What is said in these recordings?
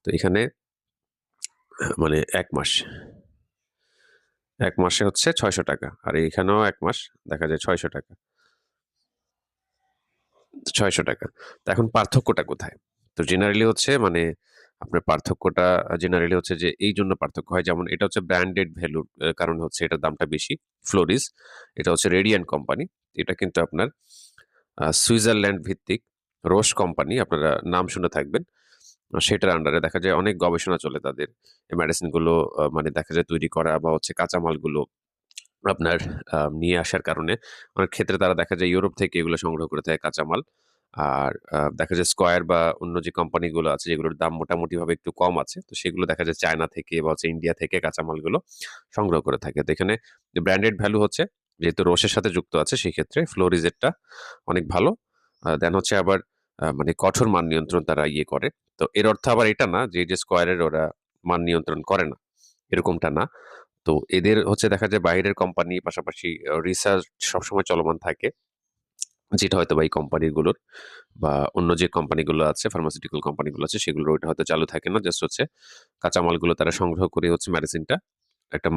তো এখানে মানে ১ মাস। ১ মাসে হচ্ছে ৳৬০০ আর এখানেও ১ মাস দেখা যায় ৳৬০০। ৳৬০০। তো এখন পার্থক্যটা কোথায়? তো জেনারেলি হচ্ছে মানে আপনার পার্থক্যটা জেনারেলি হচ্ছে যে এইজন্য পার্থক্য হয় যেমন এটা হচ্ছে ব্র্যান্ডেড ভ্যালুর কারণে হচ্ছে এটার দামটা বেশি। ফ্লোরিস এটা হচ্ছে রেডিয়ান্ট কোম্পানি। এটা কিন্তু আপনার সুইজারল্যান্ড ভিত্তিক রোশ কোম্পানি আপনারা নাম শুনে থাকবেন। সেটার আন্ডারে দেখা যায় অনেক গবেষণা চলে তাদের। এই মেডিসিন গুলো মানে দেখা যায় তৈরি করা বা হচ্ছে কাঁচামালগুলো আপনার নিয়ে আসার কারণে অনেক ক্ষেত্রে তারা দেখা যায় ইউরোপ থেকে এগুলো সংগ্রহ করে থাকে কাঁচামাল। আর দেখা যায় স্কয়ার বা অন্য যে কোম্পানিগুলো আছে যেগুলোর দাম মোটামুটিভাবে একটু কম আছে। তো সেগুলো দেখা যায় চায়না থেকে বা হচ্ছে ইন্ডিয়া থেকে কাঁচামালগুলো সংগ্রহ করে থাকে। তো এখানে ব্র্যান্ডেড ভ্যালু হচ্ছে যেহেতু রোশের সাথে যুক্ত আছে সেক্ষেত্রে ফ্লোরিজেরটা অনেক ভালো। দেন হচ্ছে আবার মানে কঠোর মান নিয়ন্ত্রণ তারা ইয়ে করে। তো এর অর্থ আবার এটা না যে, যে স্কয়ারের ওরা মান নিয়ন্ত্রণ করে না, এরকমটা না। তো এদের হচ্ছে দেখা যায় বাইরের কোম্পানি পাশাপাশি রিসার্চ সবসময় চলমান থাকে। যেটা হয়তোবা এই কোম্পানিগুলোর বা অন্য যে কোম্পানিগুলো আছে ফার্মাসিউটিক্যাল কোম্পানিগুলো আছে সেগুলোর ওইটা হয়তো চালু থাকে না। জাস্ট হচ্ছে কাঁচামালগুলো তারা সংগ্রহ করে হচ্ছে মেডিসিনটা একটা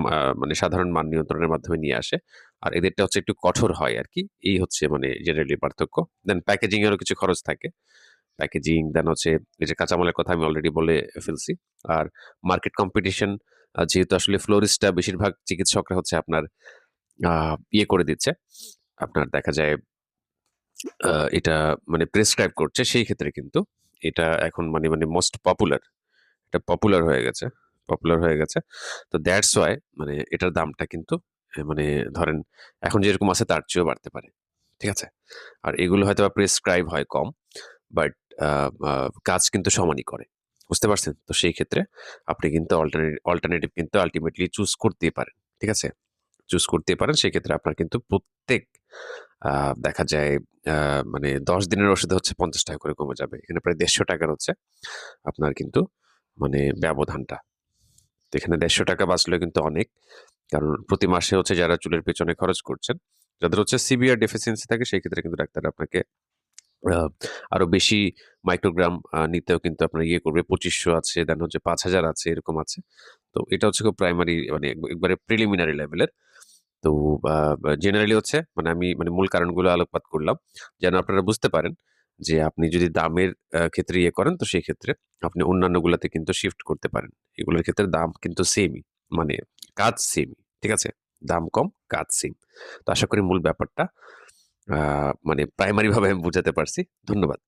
মানে সাধারণ মান নিয়ন্ত্রণের মাধ্যমে নিয়ে আসে। আর এদেরটা হচ্ছে একটু কঠোর হয় আরকি। এই হচ্ছে মানে জেনারেলি পার্থক্য। দেন প্যাকেজিং এরও কিছু খরচ থাকে। প্যাকেজিং দেন হচ্ছে এই যে কাঁচামালের কথা আমি অলরেডি বলে ফেলছি। আর মার্কেট কম্পিটিশন যেহেতু আসলে ফ্লোরিস্টটা বেশিরভাগ চিকিৎসকরা হচ্ছে আপনার আ ইয়ে করে দিচ্ছে। আপনার দেখা যায় এটা মানে প্রেসক্রাইব করছে সেই ক্ষেত্রে কিন্তু এটা এখন মানে মোস্ট পপুলার। এটা পপুলার হয়ে গেছে। পপুলার হয়ে গেছে। তো দ্যাটস ওয়াই মানে এটার দামটা কিন্তু মানে ধরেন এখন যেরকম আছে তার চেয়েও বাড়তে পারে। ঠিক আছে? আর এগুলো হয়তোবা প্রেসক্রাইব হয় কম। বাট আ আ কাজ কিন্তু সমানই করে। বুঝতে পারছেন? তো সেই ক্ষেত্রে আপনি কিন্তু অল্টারনেটিভ কিন্তু আল্টিমেটলি চুজ করতেই পারেন। ঠিক আছে? চুজ করতেই পারেন। সেক্ষেত্রে আপনার কিন্তু প্রত্যেক আ দেখা যায় আ মানে ১০ দিনের ওষুধে হচ্ছে ৳৫০ করে কমে যাবে। এখানে প্রায় ৳১৫০ হচ্ছে আপনার কিন্তু মানে ব্যবধানটা। তো এখানে ৳১৫০ বাঁচলেও কিন্তু অনেক। কারণ প্রতি মাসে হচ্ছে যারা চুলের পেছনে খরচ করছেন, যাদের হচ্ছে সিভিয়ার ডেফিসিয়েন্সি থাকে সেক্ষেত্রে কিন্তু ডাক্তার আপনাকে আ আরো বেশি মাইক্রোগ্রাম নিতেও কিন্তু আপনার ইয়ে করবে। ২৫০০ আছে, দেন হচ্ছে ৫০০০ আছে, এরকম আছে। তো এটা হচ্ছে খুব প্রাইমারি মানে একবারে প্রিলিমিনারি লেভেলের। তো আ বা জেনারেলি হচ্ছে মানে আমি মানে মূল কারণগুলো আলোকপাত করলাম। যেন আপনারা বুঝতে পারেন যে আপনি যদি দামের ক্ষেত্রে ইয়ে করেন তো সেক্ষেত্রে আপনি অন্যান্যগুলাতে কিন্তু শিফট করতে পারেন। এগুলোর ক্ষেত্রে দাম কিন্তু সেমই। মানে কাজ সেমই। ঠিক আছে? দাম কম, কাজ সেম। তো আশা করি মূল ব্যাপারটা আ মানে প্রাইমারি ভাবে আমি বুঝাতে পারছি। ধন্যবাদ।